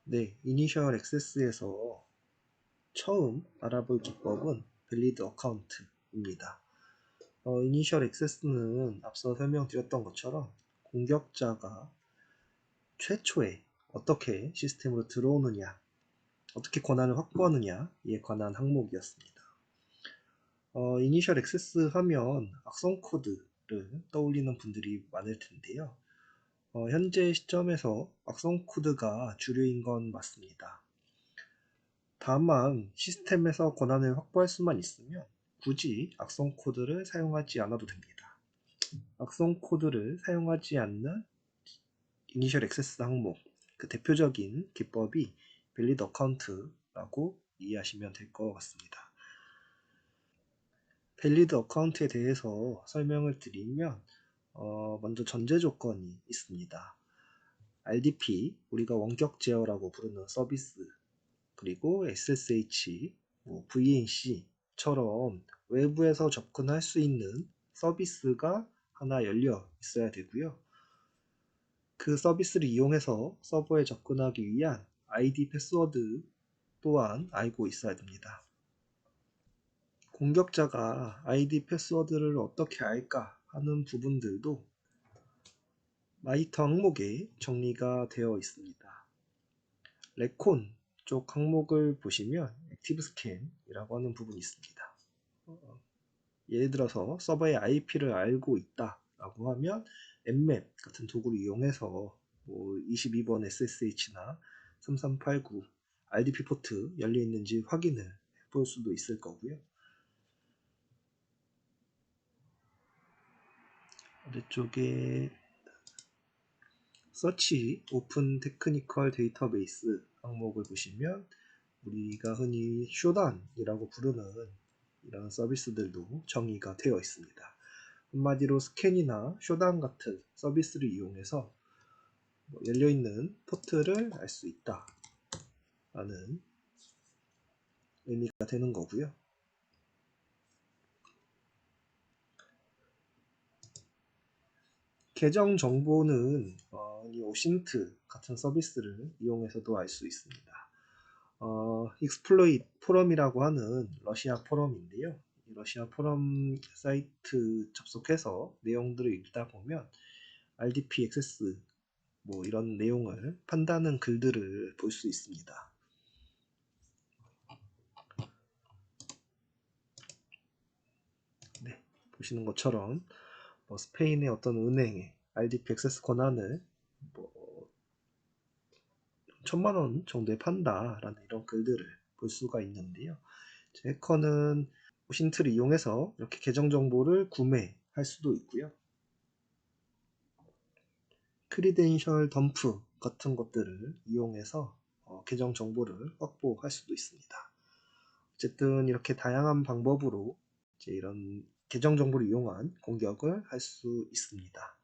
네, 이니셜 액세스에서 처음 알아볼 기법은 밸리드 어카운트입니다. 이니셜 액세스는 앞서 설명드렸던 것처럼 공격자가 최초에 어떻게 시스템으로 들어오느냐, 어떻게 권한을 확보하느냐에 관한 항목이었습니다. 이니셜 액세스 하면 악성 코드를 떠올리는 분들이 많을 텐데요. 현재 시점에서 악성 코드가 주류인 건 맞습니다. 다만 시스템에서 권한을 확보할 수만 있으면 굳이 악성 코드를 사용하지 않아도 됩니다. 악성 코드를 사용하지 않는 이니셜 액세스 항목, 그 대표적인 기법이 밸리드 어카운트라고 이해하시면 될 것 같습니다. 밸리드 어카운트에 대해서 설명을 드리면 먼저 전제 조건이 있습니다. RDP, 우리가 원격 제어라고 부르는 서비스, 그리고 SSH, VNC처럼 외부에서 접근할 수 있는 서비스가 하나 열려 있어야 되고요. 그 서비스를 이용해서 서버에 접근하기 위한 ID 패스워드 또한 알고 있어야 됩니다. 공격자가 ID 패스워드를 어떻게 알까 하는 부분들도 마이터 항목에 정리가 되어 있습니다. 레콘 쪽 항목을 보시면 액티브 스캔이라고 하는 부분이 있습니다. 예를 들어서 서버의 IP를 알고 있다 라고 하면 nmap 같은 도구를 이용해서 22번 SSH나 3389 RDP 포트 열려 있는지 확인을 해볼 수도 있을 거고요. 아래쪽에 서치 오픈 테크니컬 데이터베이스 항목을 보시면 우리가 흔히 쇼단이라고 부르는 이런 서비스들도 정의가 되어 있습니다. 한마디로 스캔이나 쇼단 같은 서비스를 이용해서 열려있는 포트를 알 수 있다 라는 의미가 되는 거고요. 계정 정보는 이 오신트 같은 서비스를 이용해서도 알 수 있습니다. 익스플로이트 포럼이라고 하는 러시아 포럼인데요. 이 러시아 포럼 사이트 접속해서 내용들을 읽다 보면 RDP 액세스 이런 내용을 판다는 글들을 볼 수 있습니다. 네, 보시는 것처럼 스페인의 어떤 은행에 RDP 액세스 권한을 1000만원 정도에 판다라는 이런 글들을 볼 수가 있는데요. 해커는 오신트를 이용해서 이렇게 계정 정보를 구매할 수도 있고요. 크리덴셜 덤프 같은 것들을 이용해서 계정 정보를 확보할 수도 있습니다. 어쨌든 이렇게 다양한 방법으로 이제 이런 계정 정보를 이용한 공격을 할 수 있습니다.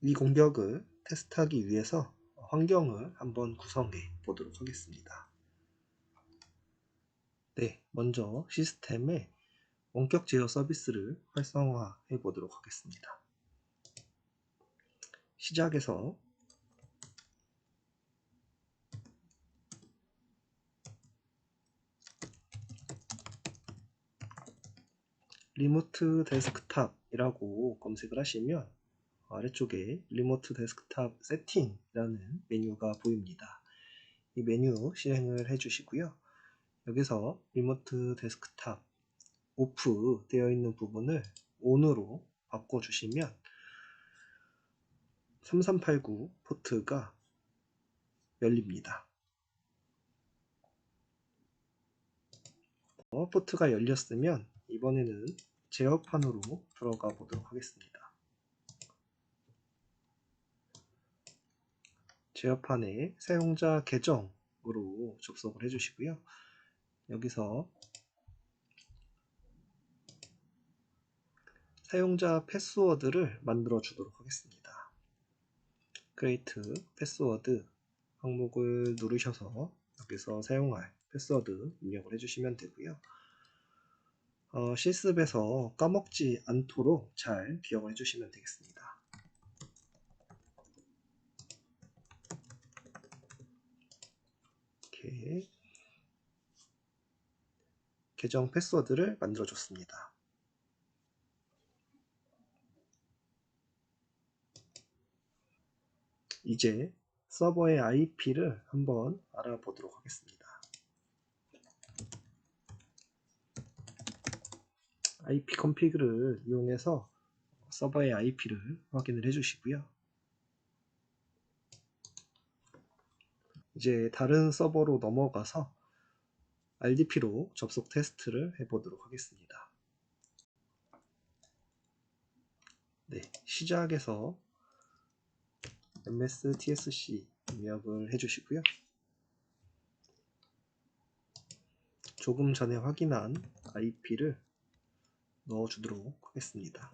이 공격을 테스트하기 위해서 환경을 한번 구성해 보도록 하겠습니다. 네, 먼저 시스템에 원격 제어 서비스를 활성화해 보도록 하겠습니다. 시작에서 리모트 데스크탑이라고 검색을 하시면 아래쪽에 리모트 데스크탑 세팅이라는 메뉴가 보입니다. 이 메뉴 실행을 해주시고요. 여기서 리모트 데스크탑 오프 되어 있는 부분을 ON으로 바꿔주시면 3389 포트가 열립니다. 포트가 열렸으면 이번에는 제어판으로 들어가 보도록 하겠습니다. 제어판에 사용자 계정으로 접속을 해주시고요. 여기서 사용자 패스워드를 만들어 주도록 하겠습니다. create 패스워드 항목을 누르셔서 여기서 사용할 패스워드 입력을 해주시면 되고요. 실습에서 까먹지 않도록 잘 기억을 해주시면 되겠습니다. 이렇게 계정 패스워드를 만들어 줬습니다. 이제 서버의 IP를 한번 알아보도록 하겠습니다. IP 컨피그를 이용해서 서버의 IP를 확인을 해주시고요. 이제 다른 서버로 넘어가서 RDP로 접속 테스트를 해보도록 하겠습니다. 네, 시작에서 MSTSC 입력을 해주시고요. 조금 전에 확인한 IP를 넣어주도록 하겠습니다.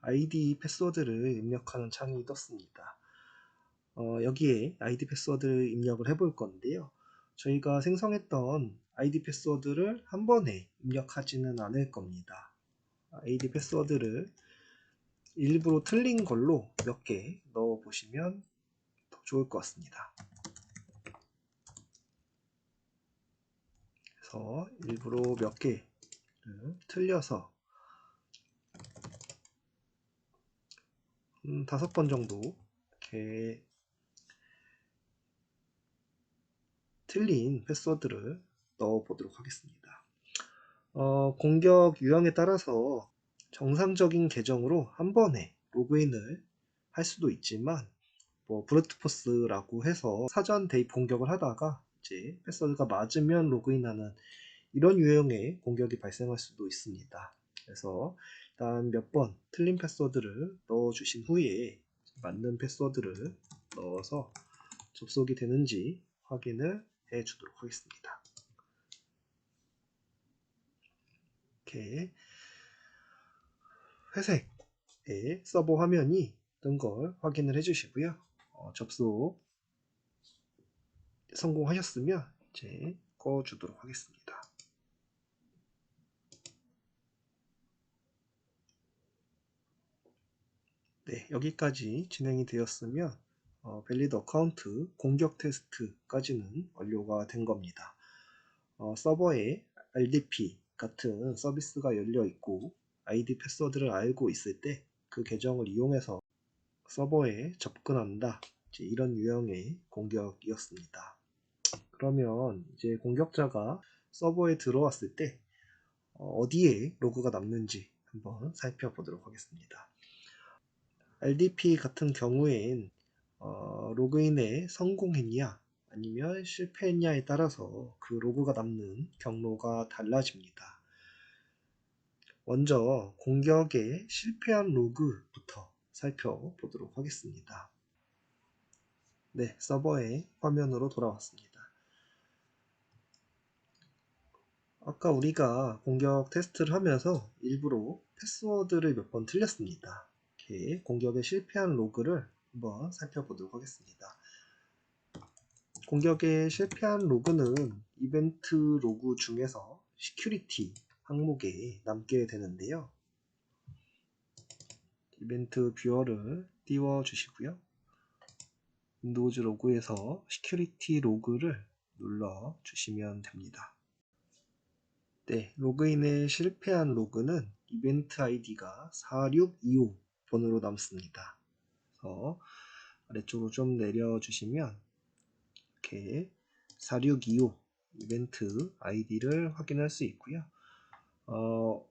ID 패스워드를 입력하는 창이 떴습니다. 여기에 ID 패스워드를 입력을 해볼 건데요. 저희가 생성했던 ID 패스워드를 한 번에 입력하지는 않을 겁니다. ID 패스워드를 일부러 틀린 걸로 몇 개 넣어 보시면 더 좋을 것 같습니다. 그래서 일부러 몇 개를 틀려서 5번 정도 이렇게 틀린 패스워드를 넣어 보도록 하겠습니다. 공격 유형에 따라서 정상적인 계정으로 한 번에 로그인을 할 수도 있지만 브루트포스라고 해서 사전 대입 공격을 하다가 이제 패스워드가 맞으면 로그인하는 이런 유형의 공격이 발생할 수도 있습니다. 그래서 일단 몇 번 틀린 패스워드를 넣어 주신 후에 맞는 패스워드를 넣어서 접속이 되는지 확인을 해 주도록 하겠습니다. 이렇게 회색의 서버 화면이 뜬 걸 확인을 해 주시고요. 접속 성공하셨으면 이제 꺼 주도록 하겠습니다. 네, 여기까지 진행이 되었으면 밸리드 어카운트 공격 테스트까지는 완료가 된 겁니다. 서버에 RDP 같은 서비스가 열려 있고 ID 패스워드를 알고 있을 때 그 계정을 이용해서 서버에 접근한다. 이런 유형의 공격이었습니다. 그러면 이제 공격자가 서버에 들어왔을 때 어디에 로그가 남는지 한번 살펴보도록 하겠습니다. RDP 같은 경우엔 로그인에 성공했냐 아니면 실패했냐에 따라서 그 로그가 남는 경로가 달라집니다. 먼저 공격에 실패한 로그부터 살펴보도록 하겠습니다. 네, 서버의 화면으로 돌아왔습니다. 아까 우리가 공격 테스트를 하면서 일부러 패스워드를 몇 번 틀렸습니다. 이렇게 공격에 실패한 로그를 한번 살펴보도록 하겠습니다. 공격에 실패한 로그는 이벤트 로그 중에서 시큐리티 항목에 남게 되는데요. 이벤트 뷰어를 띄워 주시고요. 윈도우즈 로그에서 시큐리티 로그를 눌러 주시면 됩니다. 네, 로그인에 실패한 로그는 이벤트 아이디가 4625 번으로 남습니다. 그래서 아래쪽으로 좀 내려주시면 이렇게 4625 이벤트 아이디를 확인할 수 있고요.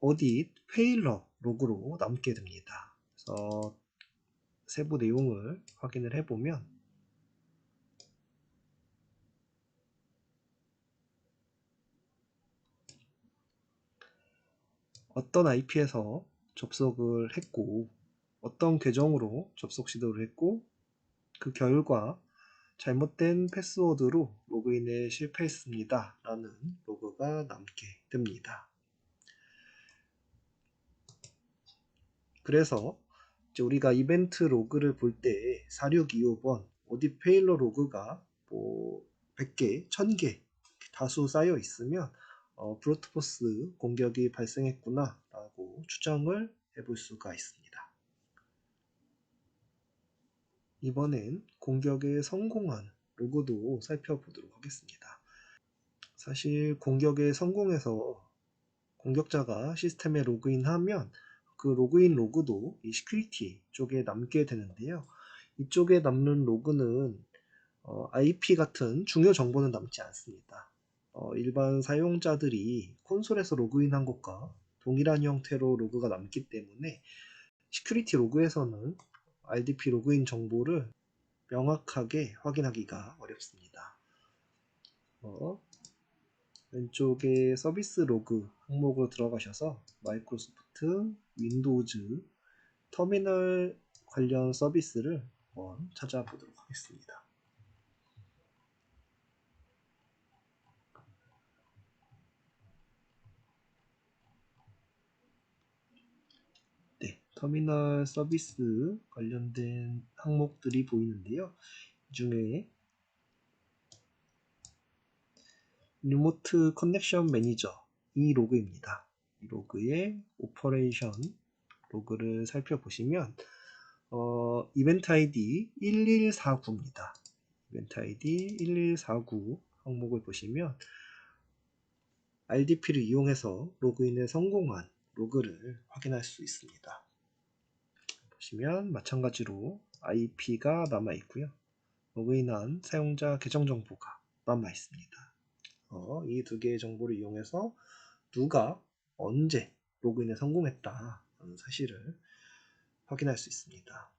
어디 페일러 로그로 남게 됩니다. 그래서 세부 내용을 확인을 해보면 어떤 IP에서 접속을 했고 어떤 계정으로 접속 시도를 했고 그 결과 잘못된 패스워드로 로그인에 실패했습니다 라는 로그가 남게 됩니다. 그래서 이제 우리가 이벤트 로그를 볼 때 4625번 어디 페일러 로그가 100개, 1000개 다수 쌓여 있으면 브루트포스 공격이 발생했구나 라고 추정을 해볼 수가 있습니다. 이번엔 공격에 성공한 로그도 살펴보도록 하겠습니다. 사실 공격에 성공해서 공격자가 시스템에 로그인하면 그 로그인 로그도 이 시큐리티 쪽에 남게 되는데요. 이쪽에 남는 로그는 IP 같은 중요 정보는 남지 않습니다. 일반 사용자들이 콘솔에서 로그인한 것과 동일한 형태로 로그가 남기 때문에 시큐리티 로그에서는 RDP 로그인 정보를 명확하게 확인하기가 어렵습니다. 왼쪽에 서비스 로그 항목으로 들어가셔서 마이크로소프트 윈도우즈 터미널 관련 서비스를 한번 찾아보도록 하겠습니다. 네, 터미널 서비스 관련된 항목들이 보이는데요. 이 중에 리모트 커넥션 매니저 이 로그입니다. 이 로그의 오퍼레이션 로그를 살펴보시면 이벤트 아이디 1149입니다. 이벤트 아이디 1149 항목을 보시면 RDP를 이용해서 로그인에 성공한 로그를 확인할 수 있습니다. 보시면 마찬가지로 IP가 남아 있고요. 로그인한 사용자 계정 정보가 남아 있습니다. 이 두 개의 정보를 이용해서 누가 언제 로그인에 성공했다 하는 사실을 확인할 수 있습니다.